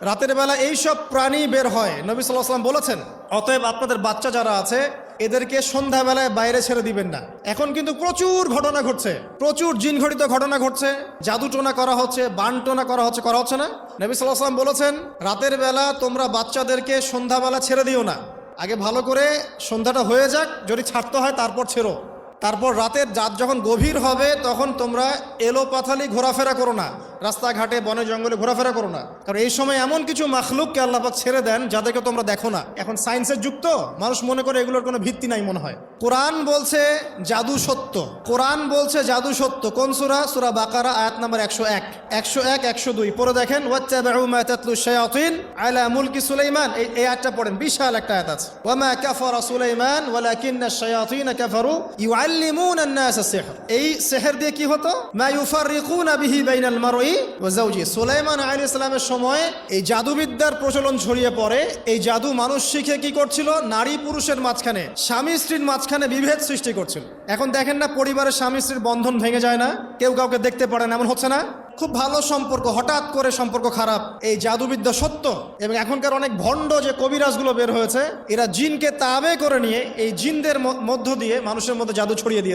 রাতের বেলা এই সব প্রাণী বের হয়, নবী সাল্লাল্লাহু আলাইহি ওয়াসাল্লাম বলেছেন, অতএব আপনাদের বাচ্চা যারা আছে এদেরকে সন্ধ্যাবেলায় বাইরে ছেড়ে দিবেন না। এখন কিন্তু প্রচুর ঘটনা ঘটছে, প্রচুর জিনঘটিত ঘটনা ঘটছে, জাদুটোনা করা হচ্ছে, বানটোনা করা হচ্ছে না? নবী সাল্লাল্লাহু আলাইহি ওয়াসাল্লাম বলেছেন, রাতের বেলা তোমরা বাচ্চাদেরকে সন্ধ্যাবেলা ছেড়ে দিও না, আগে ভালো করে সন্ধ্যাটা হয়ে যাক, যদি ছাড়তে হয় তারপর ছেড়ো। তারপর রাতের রাত যখন গভীর হবে তখন তোমরা এলোপাথালি ঘোরাফেরা করো না, রাস্তাঘাটে বনে জঙ্গলে ঘোরাফেরা করো না, কারণ এই সময় এমন কিছু মাখলুককে আল্লাহ পাক ছেড়ে দেন যাদেরকে তোমরা দেখো না। এখন সায়েন্সের যুগ তো, মানুষ মনে করে এগুলোর কোনো ভিত্তি নাই মনে হয়। কোরআন বলছে জাদু সত্য, কোরআন বলছে জাদু সত্য। কোন সূরা? সূরা বাকারা আয়াত নাম্বার 101, 102 পড়ে দেখেন, ওয়াত্তাবাউ মা তাতলু শায়াতিন আলা মুলকি সুলাইমান। এই আয়াতটা পড়েন, বিশাল একটা আয়াত আছে। ওয়ামা কাফারা সুলাইমান ওয়ালাকিন্নাশ শায়াতিন কাফারু ইউআল্লিমুনা আন-নাস আস-সিহর। এই সিহর দিয়ে কি হতো? মা ইউফাররিকুনা বিহি বাইনাল মারই ওয়া যাওজি। সুলাইমান আলাইহিস সালামের সময় এই জাদুবিদ্যার প্রচলন ছড়িয়ে পড়ে। এই জাদু মানুষ শিখে কি করছিল? নারী পুরুষের মাঝখানে, স্বামী স্ত্রীর মাঝখানে বিভেদ সৃষ্টি করছিল। এখন দেখেন না, পরিবারের স্বামী স্ত্রীর বন্ধন ভেঙে যায় না, কেউ কাউকে দেখতে পারে না, এমন হচ্ছে না? খুব ভালো সম্পর্ক হঠাৎ করে সম্পর্ক খারাপ। এই জাদুবিদ্যা সত্য। এবং এখনকার অনেক ভণ্ড যে কবিরাজগুলো বের হয়েছে, এরা জিনকে তাবে করে নিয়ে এই জিনদের মধ্য দিয়ে মানুষের মধ্যে জাদু ছড়িয়ে দিয়ে